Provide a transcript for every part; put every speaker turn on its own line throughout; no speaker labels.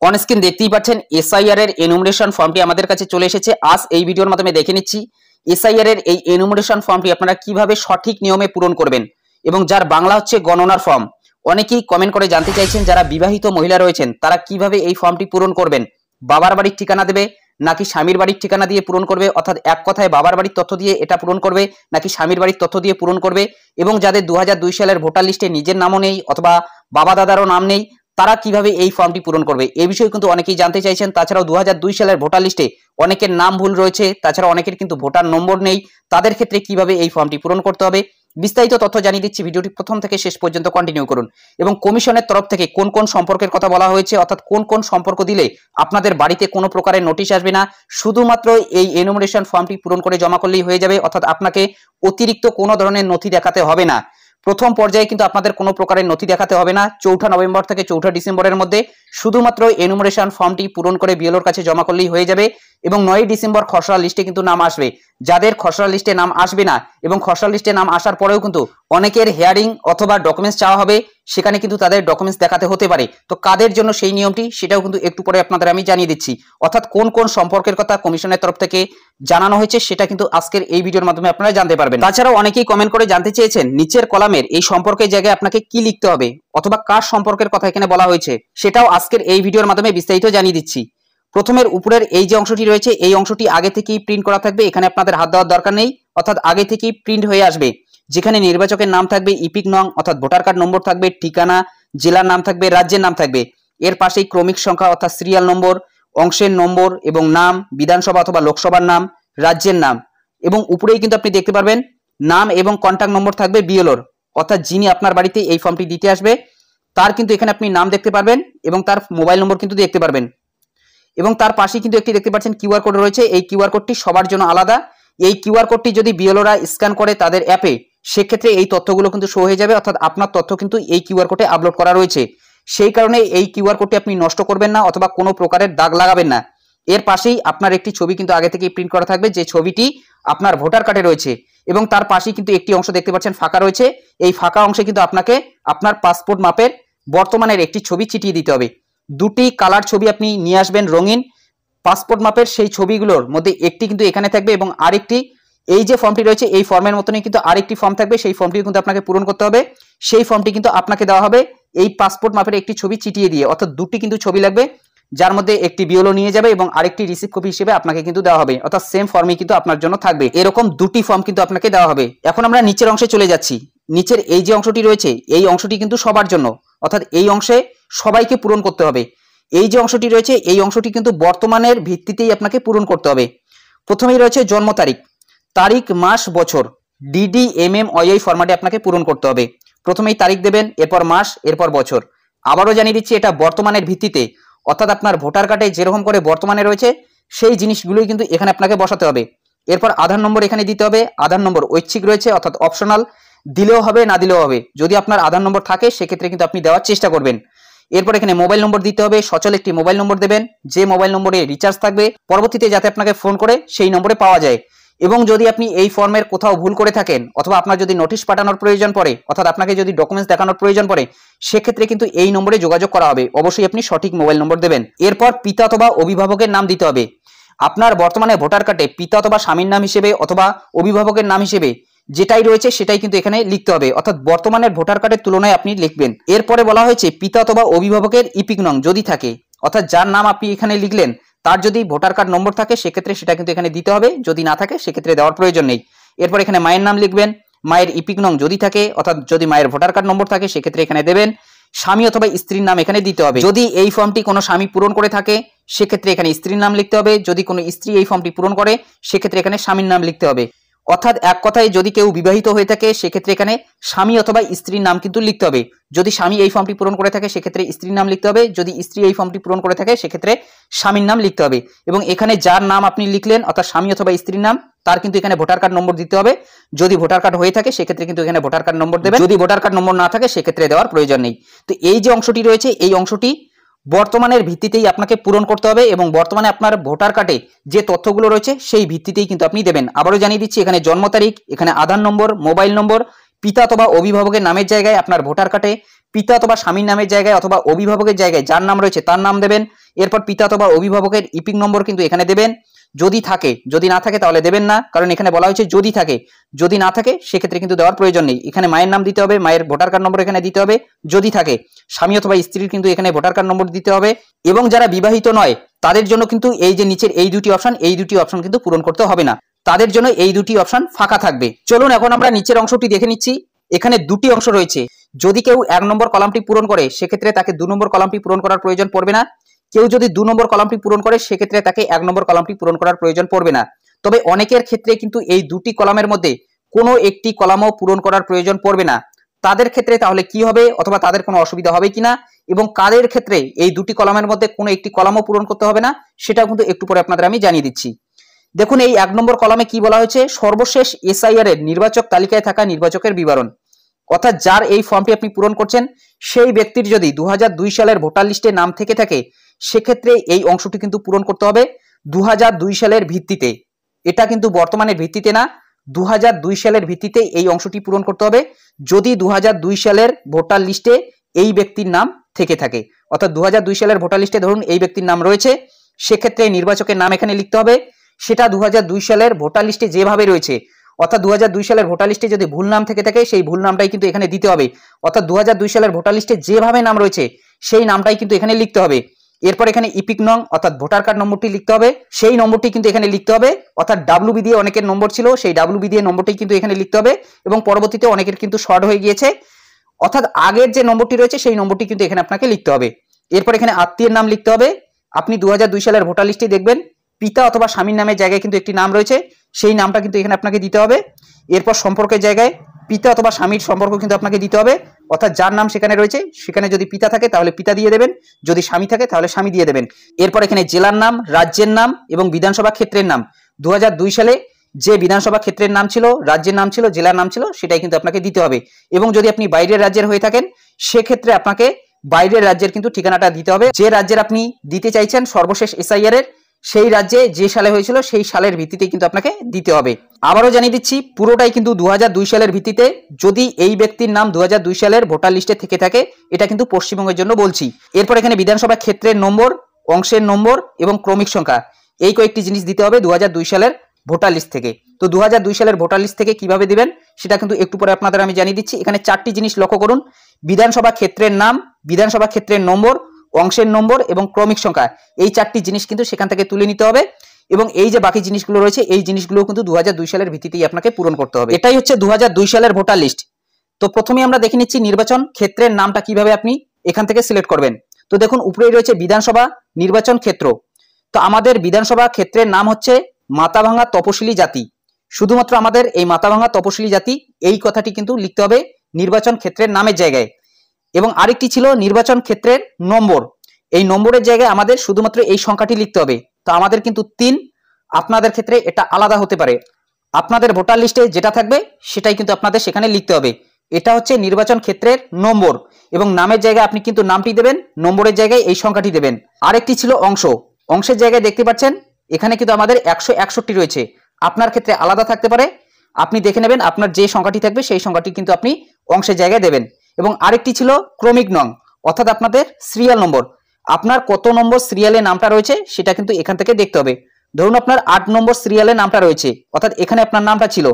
On screen দেখতেই পাচ্ছেন SIR এর এনুমারেশন ফর্মটি আমাদের কাছে চলে এসেছে। আজ এই ভিডিওর মাধ্যমে দেখে নিচ্ছি এসআইআর এর এই এনুমারেশন ফর্মটি আপনারা কিভাবে সঠিক নিয়মে পূরণ করবেন এবং যার বাংলা হচ্ছে গণনার ফর্ম। অনেকেই কমেন্ট করে জানতে চাইছেন যারা বিবাহিত মহিলা রয়েছেন তারা কিভাবে এই ফর্মটি পূরণ করবেন, বাবার বাড়ির ঠিকানা দেবে নাকি স্বামীর বাড়ির ঠিকানা দিয়ে পূরণ করবে, অর্থাৎ এক কথায় বাবার বাড়ির তথ্য দিয়ে এটা পূরণ করবে নাকি স্বামীর বাড়ির তথ্য দিয়ে পূরণ করবে, এবং যাদের 2002 সালের ভোটার লিস্টে নিজের নামও নেই অথবা বাবা দাদারও নাম নেই তারা কিভাবে এই ফর্মটি পূরণ করবে এই বিষয়ে কিন্তু অনেকেই জানতে চাইছেন। তাছাড়াও 2002 সালের ভোটার লিস্টে অনেকের নাম ভুল রয়েছে, তাছাড়া অনেকের কিন্তু ভোটার নম্বর নেই, তাদের ক্ষেত্রে কিভাবে এই ফর্মটি পূরণ করতে হবে বিস্তারিত তথ্য জানিয়ে দিচ্ছি। ভিডিওটি প্রথম থেকে শেষ পর্যন্ত কন্টিনিউ করুন এবং কমিশনের তরফ থেকে কোন কোন সম্পর্কের কথা বলা হয়েছে, অর্থাৎ কোন কোন সম্পর্ক দিলে আপনাদের বাড়িতে কোনো প্রকারের নোটিশ আসবে না, শুধুমাত্র এই এনুমারেশন ফর্মটি পূরণ করে জমা করলেই হয়ে যাবে, অর্থাৎ আপনাকে অতিরিক্ত কোনো ধরনের নথি দেখাতে হবে না। প্রথম পর্যায়ে কিন্তু আপনাদের কোনো প্রকারের নথি দেখাতে হবে না। 4 নভেম্বর থেকে 4 ডিসেম্বরের মধ্যে শুধুমাত্র এনুমারেশন ফর্মটি পূরণ করে বিএলওর কাছে জমা করলেই হয়ে যাবে এবং 9 ডিসেম্বর খসড়া লিস্টে কিন্তু নাম আসবে। যাদের খসড়া লিস্টে নাম আসবে না এবং খসড়া লিস্টে নাম আসার পরেও কিন্তু অনেকের হিয়ারিং অথবা ডকুমেন্টস চাওয়া হবে, সেখানে কিন্তু তাদের ডকুমেন্টস দেখাতে হতে পারে। তো কাদের জন্য সেই নিয়মটি সেটাও কিন্তু একটু পরে আপনাদের আমি জানিয়ে দিচ্ছি, অর্থাৎ কোন কোন সম্পর্কের কথা কমিশনের তরফ থেকে জানানো হয়েছে সেটা কিন্তু আজকের এই ভিডিওর মাধ্যমে আপনারা জানতে পারবেন। তাছাড়াও অনেকেই কমেন্ট করে জানতে চেয়েছেন নিচের কলামের এই সম্পর্কের জায়গায় আপনাকে কি লিখতে হবে অথবা কার সম্পর্কের কথা এখানে বলা হয়েছে সেটাও আজকের এই ভিডিওর মাধ্যমে বিস্তারিত জানিয়ে দিচ্ছি। প্রথমের উপরের এই যে অংশটি রয়েছে এই অংশটি আগে থেকেই প্রিন্ট করা থাকবে, এখানে আপনাদের হাত দেওয়ার দরকার নেই, অর্থাৎ আগে থেকেই প্রিন্ট হয়ে আসবে। যেখানে নির্বাচকের নাম থাকবে, ইপিক নং অর্থাৎ ভোটার কার্ড নম্বর থাকবে, ঠিকানা, জেলার নাম থাকবে, রাজ্যের নাম থাকবে, এর পাশেই ক্রমিক সংখ্যা অর্থাৎ সিরিয়াল নম্বর, অংশের নম্বর এবং নাম, বিধানসভা অথবা লোকসভার নাম, রাজ্যের নাম, এবং উপরেই কিন্তু আপনি দেখতে পারবেন নাম এবং কন্ট্যাক্ট নম্বর থাকবে বিএলওর, অর্থাৎ যিনি আপনার বাড়িতে এই ফর্মটি দিতে আসবে তার কিন্তু এখানে আপনি নাম দেখতে পারবেন এবং তার মোবাইল নম্বর কিন্তু দেখতে পারবেন। এবং তার পাশে কিন্তু একটি দেখতে পাচ্ছেন কিউআর কোড রয়েছে, এই কিউআর কোডটি সবার জন্য আলাদা। এই কিউআর কোডটি যদি বিএলওরা স্ক্যান করে তাদের অ্যাপে সেক্ষেত্রে এই তথ্যগুলো কিন্তু শো হয়ে যাবে, অর্থাৎ আপনার তথ্য কিন্তু এই কিউআর কোডে আপলোড করা রয়েছে। সেই কারণে এই কিউআর কোডটি আপনি নষ্ট করবেন না অথবা কোনো প্রকারের দাগ লাগাবেন না। এর পাশেই আপনার একটি ছবি কিন্তু আগে থেকে প্রিন্ট করা থাকবে, যে ছবিটি আপনার ভোটার কার্ডে রয়েছে, এবং তার পাশেই কিন্তু একটি অংশ দেখতে পাচ্ছেন ফাঁকা রয়েছে। এই ফাঁকা অংশে কিন্তু আপনাকে আপনার পাসপোর্ট মাপের বর্তমানের একটি ছবি চিটিয়ে দিতে হবে। দুটি কালার ছবি আপনি নিয়ে আসবেন রঙিন পাসপোর্ট মাপের, সেই ছবিগুলোর মধ্যে একটি কিন্তু এখানে থাকবে এবং আরেকটি এই যে ফর্মটি রয়েছে এই ফর্মের মতনই কিন্তু আরেকটি ফর্ম থাকবে, সেই ফর্মটি কিন্তু আপনাকে পূরণ করতে হবে। সেই ফর্মটি কিন্তু আপনাকে দেওয়া হবে এই পাসপোর্ট মাপের একটি ছবি চিটিয়ে দিয়ে, অর্থাৎ দুটি কিন্তু ছবি লাগবে, যার মধ্যে একটি বিএলও নিয়ে যাবে এবং আরেকটি রিসিভ কপি হিসেবে আপনাকে কিন্তু দেওয়া হবে, অর্থাৎ সেম ফর্মই কিন্তু আপনার জন্য থাকবে। এরকম দুটি ফর্ম কিন্তু আপনাকে দেওয়া হবে। এখন আমরা নিচের অংশে চলে যাচ্ছি। নিচের এই যে অংশটি রয়েছে এই অংশটি কিন্তু সবার জন্য, অর্থাৎ এই অংশে সবাইকে পূরণ করতে হবে। এই যে অংশটি রয়েছে এই অংশটি কিন্তু বর্তমানের ভিত্তিতেই আপনাকে পূরণ করতে হবে। প্রথমেই রয়েছে জন্ম তারিখ, তারিখ, মাস, বছর, ডিডি, ওই ফরম্যাটে আপনাকে পূরণ করতে হবে। প্রথমেই তারিখ দেবেন, এরপর মাস, এরপর বছর। আবারও জানিয়ে দিচ্ছি এটা বর্তমানের ভিত্তিতে, অর্থাৎ আপনার ভোটার কার্ডে যেরকম করে বর্তমানে রয়েছে সেই জিনিসগুলোই কিন্তু এখানে আপনাকে বসাতে হবে। এরপর আধার নম্বর এখানে দিতে হবে। আধার নম্বর ঐচ্ছিক রয়েছে, অর্থাৎ অপশনাল, দিলেও হবে না দিলেও হবে। যদি আপনার আধার নম্বর থাকে সেক্ষেত্রে কিন্তু আপনি দেওয়ার চেষ্টা করবেন। এরপর এখানে মোবাইল নম্বর দিতে হবে, সচল একটি মোবাইল নম্বর দেবেন, যে মোবাইল নম্বরে রিচার্জ থাকবে পরবর্তীতে যাতে আপনাকে ফোন করে সেই নম্বরে পাওয়া যায়। এবং যদি আপনি এই ফর্মের কোথাও ভুল করে থাকেন অথবা আপনার যদি নোটিশ পাঠানোর প্রয়োজন পড়ে অর্থাৎ আপনাকে যদি ডকুমেন্টস দেখানোর প্রয়োজন পড়ে সেক্ষেত্রে কিন্তু এই নম্বরে যোগাযোগ করা হবে। অবশ্যই আপনি সঠিক মোবাইল নম্বর দেবেন। এরপর পিতা অথবা অভিভাবকের নাম দিতে হবে। আপনার বর্তমানে ভোটার কার্ডে পিতা অথবা স্বামীর নাম হিসেবে অথবা অভিভাবকের নাম হিসেবে যেটাই রয়েছে সেটাই কিন্তু এখানে লিখতে হবে, অর্থাৎ বর্তমানের ভোটার কার্ডের তুলনায় আপনি লিখবেন। এরপরে বলা হয়েছে পিতা অথবা অভিভাবকের ইপিক নং যদি থাকে, অর্থাৎ যার নাম আপনি এখানে লিখলেন তার যদি ভোটার কার্ড নম্বর থাকে সেক্ষেত্রে সেটা কিন্তু এখানে দিতে হবে, যদি না থাকে সেক্ষেত্রে দেওয়ার প্রয়োজন নেই। এরপর এখানে মায়ের নাম লিখবেন, মায়ের ইপিক নং যদি থাকে অর্থাৎ যদি মায়ের ভোটার কার্ড নম্বর থাকে সেক্ষেত্রে এখানে দেবেন। স্বামী অথবা স্ত্রীর নাম এখানে দিতে হবে। যদি এই ফর্মটি কোনো স্বামী পূরণ করে থাকে সেক্ষেত্রে এখানে স্ত্রীর নাম লিখতে হবে, যদি কোনো স্ত্রী এই ফর্মটি পূরণ করে সেক্ষেত্রে এখানে স্বামীর নাম লিখতে হবে। অর্থাৎ এক কথায় যদি কেউ বিবাহিত হয়ে থাকে সেক্ষেত্রে এখানে স্বামী অথবা স্ত্রীর নাম কিন্তু লিখতে হবে। যদি স্বামী এই ফর্মটি পূরণ করে থাকে সেক্ষেত্রে স্ত্রীর নাম লিখতে হবে, যদি স্ত্রী এই ফর্মটি পূরণ করে থাকে সেক্ষেত্রে স্বামীর নাম লিখতে হবে। এবং এখানে যার নাম আপনি লিখলেন অর্থাৎ স্বামী অথবা স্ত্রীর নাম তার কিন্তু এখানে ভোটার কার্ড নম্বর দিতে হবে। যদি ভোটার কার্ড হয়ে থাকে সেক্ষেত্রে কিন্তু এখানে ভোটার কার্ড নম্বর দেবেন, যদি ভোটার কার্ড নম্বর না থাকে সেক্ষেত্রে দেওয়ার প্রয়োজন নেই। তো এই যে অংশটি রয়েছে এই অংশটি বর্তমানের ভিত্তিতেই আপনাকে পূরণ করতে হবে এবং বর্তমানে আপনার ভোটার কার্ডে যে তথ্যগুলো রয়েছে সেই ভিত্তিতেই কিন্তু আপনি দেবেন। আবারও জানিয়ে দিচ্ছি এখানে জন্ম তারিখ, এখানে আধার নম্বর, মোবাইল নম্বর, পিতা অথবা অভিভাবকের নামের জায়গায় আপনার ভোটার কার্ডে পিতা অথবা স্বামীর নামের জায়গায় অথবা অভিভাবকের জায়গায় যার নাম রয়েছে তার নাম দেবেন। এরপর পিতা অথবা অভিভাবকের ইপিক নম্বর কিন্তু এখানে দেবেন যদি থাকে, যদি না থাকে তাহলে দেবেন না, কারণ এখানে বলা হয়েছে যদি থাকে। যদি না থাকে সেক্ষেত্রে কিন্তু দেওয়ার প্রয়োজন নেই। এখানে মায়ের নাম দিতে হবে, মায়ের ভোটার কার্ড নম্বর এখানে দিতে হবে যদি থাকে। স্বামী অথবা স্ত্রীর কিন্তু এখানে ভোটার কার্ড নম্বর দিতে হবে। এবং যারা বিবাহিত নয় তাদের জন্য কিন্তু এই যে নিচের এই দুটি অপশন কিন্তু পূরণ করতে হবে না, তাদের জন্য এই দুটি অপশন ফাঁকা থাকবে। চলুন এখন আমরা নিচের অংশটি দেখে নিচ্ছি। এখানে দুটি অংশ রয়েছে। যদি কেউ 1 নম্বর কলামটি পূরণ করে সেক্ষেত্রে তাকে 2 নম্বর কলামটি পূরণ করার প্রয়োজন পড়বে না। কেউ যদি 2 নম্বর কলামটি পূরণ করে সেক্ষেত্রে তাকে 1 নম্বর কলামটি পূরণ করার প্রয়োজন পড়বে না। তবে অনেকের ক্ষেত্রে কিন্তু এই দুটি কলামের মধ্যে কোনো একটি কলামও পূরণ করার প্রয়োজন পড়বে না। তাদের ক্ষেত্রে তাহলে কি হবে অথবা তাদের কোনো অসুবিধা হবে কিনা এবং কাদের ক্ষেত্রে এই দুটি কলামের মধ্যে কোনো একটি কলামও পূরণ করতে হবে না সেটাও কিন্তু একটু পরে আপনাদের আমি জানিয়ে দিচ্ছি। দেখুন এই 1 নম্বর কলামে কি বলা হয়েছে, সর্বশেষ এসআইআর এর নির্বাচক তালিকায় থাকা নির্বাচকের বিবরণ। অর্থাৎ যার এই ফর্মটি আপনি পূরণ করছেন সেই ব্যক্তির যদি 2002 সালের ভোটার লিস্টে নাম থেকে থাকে সেক্ষেত্রে এই অংশটি কিন্তু পূরণ করতে হবে 2002 সালের ভিত্তিতে। এটা কিন্তু বর্তমানের ভিত্তিতে না, 2002 সালের ভিত্তিতে এই অংশটি পূরণ করতে হবে যদি 2002 সালের ভোটার লিস্টে এই ব্যক্তির নাম থেকে থাকে। অর্থাৎ 2002 সালের ভোটার লিস্টে ধরুন এই ব্যক্তির নাম রয়েছে, সেক্ষেত্রে নির্বাচকের নাম এখানে লিখতে হবে। সেটা 2002 সালের ভোটার লিস্টে যেভাবে রয়েছে, অর্থাৎ 2002 সালের ভোটার লিস্টে যদি ভুল নাম থেকে থাকে সেই ভুল নামটাই কিন্তু এখানে দিতে হবে। অর্থাৎ 2002 সালের ভোটার লিস্টে যেভাবে নাম রয়েছে সেই নামটাই কিন্তু এখানে লিখতে হবে। এরপর এখানে ইপিক নং অর্থাৎ ভোটার কার্ড নম্বরটি লিখতে হবে, সেই নম্বরটি কিন্তু এখানে লিখতে হবে। অর্থাৎ ডাব্লিউবি দিয়ে অনেকের নম্বর ছিল, সেই ডাব্লিউবি দিয়ে নম্বরটি কিন্তু এখানে লিখতে হবে এবং পরবর্তীতে অনেকের কিন্তু শর্ট হয়ে গিয়েছে, অর্থাৎ আগের যে নম্বরটি রয়েছে সেই নম্বরটি কিন্তু এখানে আপনাকে লিখতে হবে। এরপর এখানে আত্মীয়ের নাম লিখতে হবে। আপনি 2002 সালের ভোটার লিস্টে দেখবেন পিতা অথবা স্বামীর নামের জায়গায় কিন্তু একটি নাম রয়েছে, সেই নামটা কিন্তু এখানে আপনাকে দিতে হবে। এরপর সম্পর্কের জায়গায় পিতা অথবা স্বামীর সম্পর্ক কিন্তু আপনাকে দিতে হবে, অর্থাৎ যার নাম সেখানে রয়েছে সেখানে যদি পিতা থাকে তাহলে পিতা দিয়ে দেবেন, যদি স্বামী থাকে তাহলে স্বামী দিয়ে দেবেন। এরপর এখানে জেলার নাম, রাজ্যের নাম এবং বিধানসভা ক্ষেত্রের নাম। 2002 সালে যে বিধানসভা ক্ষেত্রের নাম ছিল, রাজ্যের নাম ছিল, জেলার নাম ছিল সেটাই কিন্তু আপনাকে দিতে হবে। এবং যদি আপনি বাইরের রাজ্যের হয়ে থাকেন সেক্ষেত্রে আপনাকে বাইরের রাজ্যের কিন্তু ঠিকানাটা দিতে হবে। যে রাজ্যের আপনি দিতে চাইছেন সর্বশেষ এসআইআর এর সেই রাজ্যে যে সালে হয়েছিল সেই সালের ভিত্তিতে কিন্তু আপনাকে দিতে হবে। আবারও জানিয়ে দিচ্ছি পুরোটাই কিন্তু 2002 সালের ভিত্তিতে। যদি এই ব্যক্তির নাম 2002 সালের ভোটার লিস্টে থেকে থাকে, এটা কিন্তু পশ্চিমবঙ্গের জন্য বলছি। এরপর এখানে বিধানসভা ক্ষেত্রের নম্বর, অংশের নম্বর এবং ক্রমিক সংখ্যা এই কয়েকটি জিনিস দিতে হবে 2002 সালের ভোটার লিস্ট থেকে। তো 2002 সালের ভোটার লিস্ট থেকে কিভাবে দিবেন সেটা কিন্তু একটু পরে আপনাদের আমি জানিয়ে দিচ্ছি। এখানে 4টি জিনিস লক্ষ্য করুন, বিধানসভা ক্ষেত্রের নাম, বিধানসভা ক্ষেত্রের নম্বর, অংশের নম্বর এবং ক্রমিক সংখ্যা, এই 4টি জিনিস কিন্তু সেখান থেকে তুলে নিতে হবে। এবং এই যে বাকি জিনিসগুলো রয়েছে এই জিনিসগুলো কিন্তু 2002 সালের ভিত্তিতেই আপনাকে পূরণ করতে হবে। এটাই হচ্ছে 2002 সালের ভোটার লিস্ট। তো প্রথমে আমরা দেখে নিচ্ছি নির্বাচন ক্ষেত্রের নামটা কিভাবে আপনি এখান থেকে সিলেক্ট করবেন। তো দেখুন উপরেই রয়েছে বিধানসভা নির্বাচন ক্ষেত্র। তো আমাদের বিধানসভা ক্ষেত্রের নাম হচ্ছে মাথাভাঙা তপশিলি জাতি। শুধুমাত্র আমাদের এই মাথাভাঙা তপশিলি জাতি এই কথাটি কিন্তু লিখতে হবে নির্বাচন ক্ষেত্রের নামের জায়গায়। এবং আরেকটি ছিল নির্বাচন ক্ষেত্রের নম্বর, এই নম্বরের জায়গায় আমাদের শুধুমাত্র এই সংখ্যাটি লিখতে হবে। তো আমাদের কিন্তু 3, আপনাদের ক্ষেত্রে এটা আলাদা হতে পারে। আপনাদের ভোটার লিস্টে যেটা থাকবে সেটাই কিন্তু আপনাদের সেখানে লিখতে হবে। এটা হচ্ছে নির্বাচন ক্ষেত্রের নম্বর এবং নামের জায়গায় আপনি কিন্তু নামটি দেবেন, নম্বরের জায়গায় এই সংখ্যাটি দেবেন। আরেকটি ছিল অংশ, অংশের জায়গায় দেখতে পাচ্ছেন এখানে কিন্তু আমাদের 161 রয়েছে, আপনার ক্ষেত্রে আলাদা থাকতে পারে। আপনি দেখে নেবেন আপনার যে সংখ্যাটি থাকবে সেই সংখ্যাটি কিন্তু আপনি অংশের জায়গায় দেবেন। এবং আরেকটি ছিল ক্রমিক নং, অর্থাৎ আপনাদের সিরিয়াল নম্বর, আপনার কত নম্বর সিরিয়ালে নামটা রয়েছে সেটা কিন্তু এখান থেকে দেখতে হবে। ধরুন আপনার 8 নম্বর সিরিয়ালে নামটা রয়েছে, অর্থাৎ এখানে আপনার নামটা ছিল,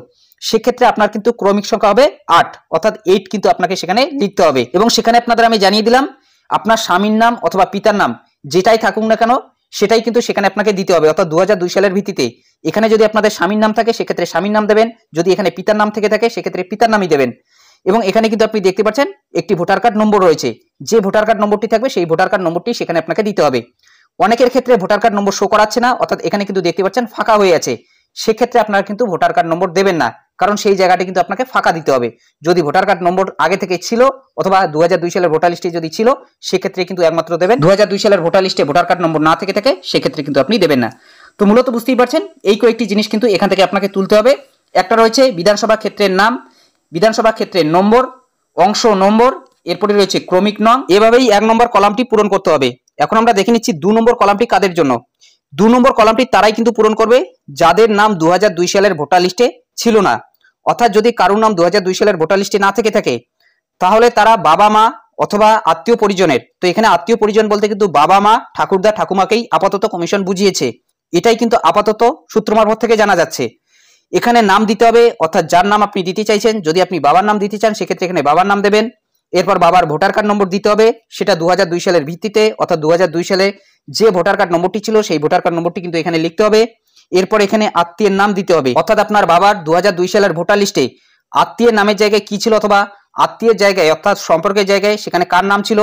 সেক্ষেত্রে আপনার কিন্তু ক্রমিক সংখ্যা হবে 8, অর্থাৎ 8 কিন্তু আপনাকে সেখানে লিখতে হবে। এবং সেখানে আপনাদের আমি জানিয়ে দিলাম আপনার স্বামীর নাম অথবা পিতার নাম যেটাই থাকুক না কেন সেটাই কিন্তু সেখানে আপনাকে দিতে হবে, অর্থাৎ 2002 সালের ভিত্তিতে। এখানে যদি আপনাদের স্বামীর নাম থাকে সেক্ষেত্রে স্বামীর নাম দেবেন, যদি এখানে পিতার নাম থেকে থাকে সেক্ষেত্রে পিতার নামই দেবেন। এবং এখানে কিন্তু আপনি দেখতে পাচ্ছেন একটি ভোটার কার্ড নম্বর রয়েছে, যে ভোটার কার্ড নম্বরটি থাকবে সেই ভোটার কার্ড নম্বরটি সেখানে আপনাকে দিতে হবে। অনেকের ক্ষেত্রে ভোটার কার্ড নম্বর শো করাচ্ছে না, অর্থাৎ এখানে কিন্তু দেখতে পাচ্ছেন ফাঁকা হয়ে আছে, সেক্ষেত্রে আপনারা কিন্তু ভোটার কার্ড নম্বর দেবেন না, কারণ সেই জায়গাটি কিন্তু আপনাকে ফাঁকা দিতে হবে। যদি ভোটার কার্ড নম্বর আগে থেকে ছিল অথবা 2002 সালের ভোটার লিস্টে যদি ছিল সেক্ষেত্রে কিন্তু একমাত্র দেবেন। 2002 সালের ভোটার লিস্টে ভোটার কার্ড নম্বর না থেকে থাকে সেক্ষেত্রে কিন্তু আপনি দেবেন না। তো মূলত বুঝতেই পারছেন এই কয়েকটি জিনিস কিন্তু এখান থেকে আপনাকে তুলতে হবে। একটা রয়েছে বিধানসভা ক্ষেত্রের নাম, বিধানসভা ক্ষেত্রের নম্বর, অংশ নম্বর, এরপরে রয়েছে ক্রমিক নং। এভাবেই 1 নম্বর কলামটি পূরণ করতে হবে। এখন আমরা দেখে নিচ্ছি 2 নম্বর কলামটি কাদের জন্য। 2 নম্বর কলামটি তারাই কিন্তু পূরণ করবে যাদের নাম 2002 সালের ভোটার লিস্টে ছিল না, অর্থাৎ যদি কারোর নাম 2002 সালের ভোটার লিস্টে না থেকে থাকে তাহলে তারা বাবা মা অথবা আত্মীয় পরিজনের, তো এখানে আত্মীয় পরিজন বলতে কিন্তু বাবা মা ঠাকুরদা ঠাকুমাকেই আপাতত কমিশন বুঝিয়েছে, এটাই কিন্তু আপাতত সূত্র মারফত থেকে জানা যাচ্ছে। এখানে নাম দিতে হবে, অর্থাৎ যার নাম আপনি দিতে চাইছেন, যদি আপনি বাবার নাম দিতে চান সেক্ষেত্রে এখানে বাবার নাম দেবেন। এরপর বাবার ভোটার কার্ড নম্বর দিতে হবে, সেটা 2002 সালের ভিত্তিতে, অর্থাৎ 2002 সালে যে ভোটার কার্ড নম্বরটি ছিল সেই ভোটার কার্ড নম্বরটি কিন্তু এখানে লিখতে হবে। এরপর এখানে আত্মীয়ের নাম দিতে হবে, অর্থাৎ আপনার বাবার 2002 সালের ভোটার লিস্টে আত্মীয়ের নামের জায়গায় কি ছিল অথবা আত্মীয়ের জায়গায় অর্থাৎ সম্পর্কের জায়গায় সেখানে কার নাম ছিল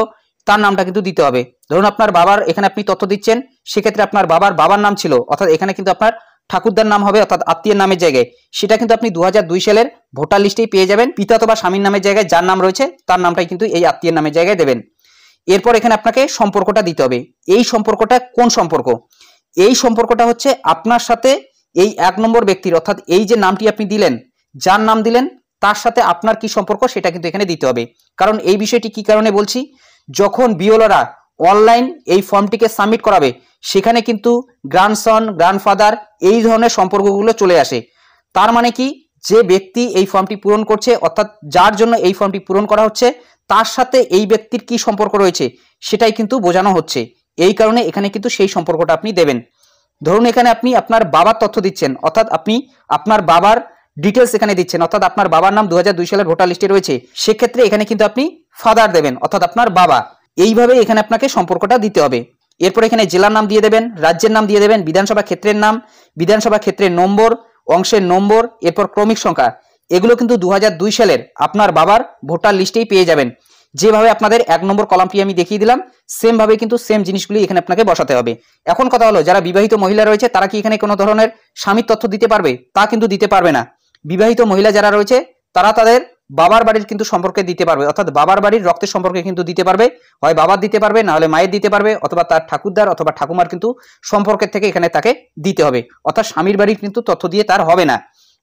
তার নামটা কিন্তু দিতে হবে। ধরুন আপনার বাবার এখানে আপনি তথ্য দিচ্ছেন, সেক্ষেত্রে আপনার বাবার নাম ছিল, অর্থাৎ এখানে কিন্তু আপনার ঠাকুরদার নাম হবে, অর্থাৎ আত্মীয়ের নামের জায়গায় সেটা কিন্তু আপনি 2002 সালের ভোটার লিস্টেই পেয়ে যাবেন। পিতা অথবা স্বামীর নামের জায়গায় যার নাম রয়েছে তার নামটাই কিন্তু এই আত্মীয়ের নামের জায়গায় দেবেন। এরপর এখানে আপনাকে সম্পর্কটা দিতে হবে। এই সম্পর্কটা কোন সম্পর্ক? এই সম্পর্কটা হচ্ছে আপনার সাথে এই 1 নম্বর ব্যক্তির, অর্থাৎ এই যে নামটি আপনি দিলেন, যার নাম দিলেন তার সাথে আপনার কি সম্পর্ক সেটা কিন্তু এখানে দিতে হবে। কারণ এই বিষয়টি কি কারণে বলছি, যখন বিওলরা অনলাইন এই ফর্মটিকে সাবমিট করাবে সেখানে কিন্তু গ্র্যান্ডসন গ্র্যান্ডফাদার এই ধরনের সম্পর্কগুলো চলে আসে। তার মানে কি, যে ব্যক্তি এই ফর্মটি পূরণ করছে অর্থাৎ যার জন্য এই ফর্মটি পূরণ করা হচ্ছে তার সাথে এই ব্যক্তির কি সম্পর্ক রয়েছে সেটাই কিন্তু বোঝানো হচ্ছে। এই কারণে এখানে কিন্তু সেই সম্পর্কটা আপনি দেবেন। ধরুন এখানে আপনি আপনার বাবার তথ্য দিচ্ছেন, অর্থাৎ আপনি আপনার বাবার ডিটেলস এখানে দিচ্ছেন, অর্থাৎ আপনার বাবার নাম 2002 সালের ভোটার লিস্টে রয়েছে, সেক্ষেত্রে এখানে কিন্তু আপনি ফাদার দেবেন, অর্থাৎ আপনার বাবা। এইভাবে এখানে আপনাকে সম্পর্কটা দিতে হবে। এরপর এখানে জেলার নাম দিয়ে দেবেন, রাজ্যের নাম দিয়ে দেবেন, বিধানসভা ক্ষেত্রের নাম, বিধানসভা ক্ষেত্রের নম্বর, অংশের নম্বর, এরপর ক্রমিক সংখ্যা। এগুলো কিন্তু 2002 সালের আপনার বাবার ভোটার লিস্টেই পেয়ে যাবেন। যেভাবে আপনাদের 1 নম্বর কলামটি আমি দেখিয়ে দিলাম সেম ভাবে কিন্তু সেম জিনিসগুলি এখানে আপনাকে বসাতে হবে। এখন কথা হলো, যারা বিবাহিত মহিলা রয়েছে তারা কি এখানে কোনো ধরনের স্বামীর তথ্য দিতে পারবে? তা কিন্তু দিতে পারবে না। বিবাহিত মহিলা যারা রয়েছে তারা তাদের বাবার বাড়ির কিন্তু সম্পর্কে দিতে পারবে, অর্থাৎ বাবার বাড়ির রক্তের সম্পর্কে কিন্তু দিতে পারবে, হয় বাবার দিতে পারবে, না হলে মায়ের দিতে পারবে, অথবা তার ঠাকুরদার অথবা ঠাকুমার কিন্তু সম্পর্কের থেকে এখানে তাকে দিতে হবে, অর্থাৎ স্বামীর বাড়ির কিন্তু তথ্য দিয়ে তার হবে না।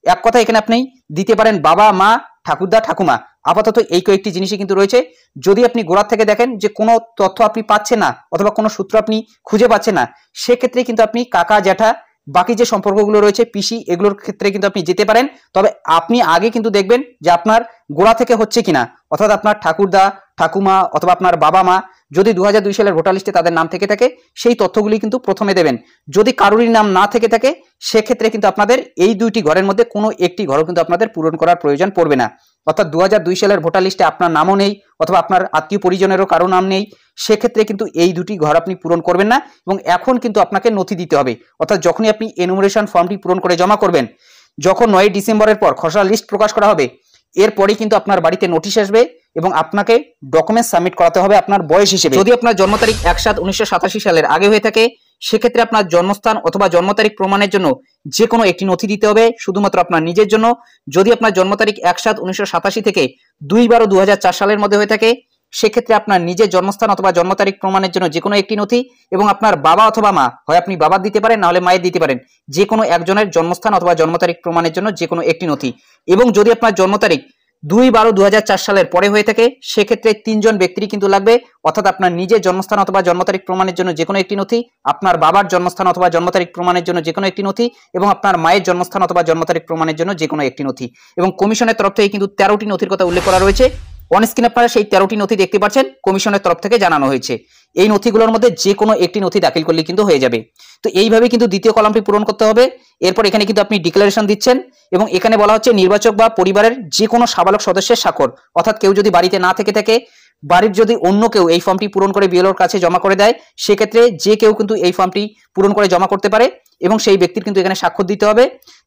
এক কথা এখানে আপনি দিতে পারেন বাবা মা ঠাকুরদা ঠাকুমা, আপাতত এই কয়েকটি জিনিসই কিন্তু রয়েছে। যদি আপনি গোড়ার থেকে দেখেন যে কোনো তথ্য আপনি পাচ্ছেন না অথবা কোনো সূত্র আপনি খুঁজে পাচ্ছেন না, সেক্ষেত্রে কিন্তু আপনি কাকা জ্যাঠা বাকি যে সম্পর্কগুলো রয়েছে পিসি এগুলোর ক্ষেত্রে কিন্তু আপনি যেতে পারেন। তবে আপনি আগে কিন্তু দেখবেন যে আপনার গোড়া থেকে হচ্ছে কিনা, অর্থাৎ আপনার ঠাকুরদা ঠাকুমা অথবা আপনার বাবা মা যদি 2002 সালের ভোটার লিস্টে তাদের নাম থেকে থাকে সেই তথ্যগুলি কিন্তু প্রথমে দেবেন। যদি কারোরই নাম না থেকে থাকে সেক্ষেত্রে কিন্তু আপনাদের এই 2টি ঘরের মধ্যে কোনো একটি ঘরও কিন্তু আপনাদের পূরণ করার প্রয়োজন পড়বে না। অর্থাৎ 2002 সালের ভোটার লিস্টে আপনার নামও নেই অথবা আপনার আত্মীয় পরিজনেরও কারো নাম নেই, সেক্ষেত্রে কিন্তু এই 2টি ঘর আপনি পূরণ করবেন না। এবং এখন কিন্তু আপনাকে নথি দিতে হবে, অর্থাৎ যখনই আপনি এনুমারেশন ফর্মটি পূরণ করে জমা করবেন, যখন 9 ডিসেম্বরের পর খসড়া লিস্ট প্রকাশ করা হবে এরপরেই কিন্তু আপনার বাড়িতে নোটিশ আসবে এবং আপনাকে ডকুমেন্টস সাবমিট করাতে হবে আপনার বয়স হিসেবে। যদি আপনার জন্ম তারিখ 1/7/1987 সালের আগে হয়ে থাকে সেক্ষেত্রে আপনার জন্মস্থান অথবা জন্ম তারিখ প্রমাণের জন্য যে কোনো একটি নথি দিতে হবে শুধুমাত্র আপনার নিজের জন্য। যদি আপনার জন্ম তারিখ 1/7/1987 থেকে 2/12/2004 সালের মধ্যে হয়ে থাকে সেক্ষেত্রে আপনার নিজের জন্মস্থান অথবা জন্ম তারিখ প্রমাণের জন্য যে কোনো একটি নথি, এবং আপনার বাবা অথবা মা, হয় আপনি বাবার দিতে পারেন না হলে মায়ের দিতে পারেন, যে কোনো একজনের জন্মস্থান অথবা জন্ম তারিখ প্রমাণের জন্য যে কোনো একটি নথি। এবং যদি আপনার জন্ম তারিখ 2/12/2004 সালের পরে হয়ে থাকে সেক্ষেত্রে 3 জন ব্যক্তিরই কিন্তু লাগবে, অর্থাৎ আপনার নিজের জন্মস্থান অথবা জন্ম তারিখ প্রমাণের জন্য যে কোনো একটি নথি, আপনার বাবার জন্মস্থান অথবা জন্ম তারিখ প্রমাণের জন্য যে কোনো একটি নথি, এবং আপনার মায়ের জন্মস্থান অথবা জন্ম তারিখ প্রমাণের জন্য যে কোনো একটি নথি। এবং কমিশনের তরফ থেকে কিন্তু 13টি নথির কথা উল্লেখ করা রয়েছে। অন স্ক্রিন আপনারা সেই 13টি নথি দেখতে পাচ্ছেন, কমিশনের তরফ থেকে জানানো হয়েছে। এই নথিগুলোর মধ্যে যে কোনো একটি নথি দাখিল করলে কিন্তু হয়ে যাবে। তো এইভাবে কিন্তু দ্বিতীয় কলামটি পূরণ করতে হবে। এরপর এখানে কিন্তু আপনি ডিক্লারেশন দিচ্ছেন এবং এখানে বলা হচ্ছে নির্বাচক বা পরিবারের যে কোনো সাবালক সদস্যের স্বাক্ষর, অর্থাৎ কেউ যদি বাড়িতে না থেকে থাকে, বাড়ির যদি অন্য কেউ এই ফর্মটি পূরণ করে বিএলওর কাছে জমা করে দেয় সেক্ষেত্রে যে কেউ কিন্তু এই ফর্মটি পূরণ করে জমা করতে পারে এবং সেই ব্যক্তির কিন্তু এখানে স্বাক্ষর দিতে হবে।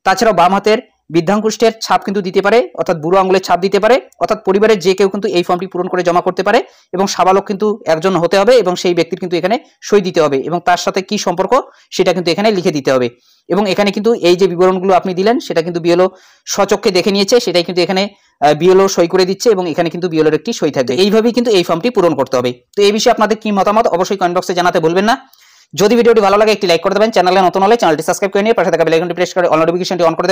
তাছাড়াও বাম হাতের বৃদ্ধাঙ্গুষ্ঠের ছাপ কিন্তু দিতে পারে, অর্থাৎ বুড়ো আঙুলের ছাপ দিতে পারে, অর্থাৎ পরিবারের যে কেউ কিন্তু এই ফর্মটি পূরণ করে জমা করতে পারে এবং সাবালক কিন্তু একজন হতে হবে এবং সেই ব্যক্তির কিন্তু এখানে সই দিতে হবে এবং তার সাথে কি সম্পর্ক সেটা কিন্তু এখানে লিখে দিতে হবে। এবং এখানে কিন্তু এই যে বিবরণগুলো আপনি দিলেন সেটা কিন্তু বিএলও স্বচক্ষে দেখে নিয়েছে, সেটাই কিন্তু এখানে বিএলও সই করে দিচ্ছে এবং এখানে কিন্তু বিএলওর একটি সই থাকবে। এইভাবেই কিন্তু এই ফর্মটি পূরণ করতে হবে। তো এই বিষয়ে আপনাদের কি মতামত অবশ্যই কমেন্ট বক্সে জানাতে ভুলবেন না। যদি ভিডিওটি ভালো লাগে একটি লাইক করে দেবেন, চ্যানেলে নতুন হলে চ্যানেলটি সাবস্ক্রাইব করে নিয়ে পাশে থাকা বেল আইকনটি প্রেস করে অল নোটিফিকেশনটি অন করে দেবেন।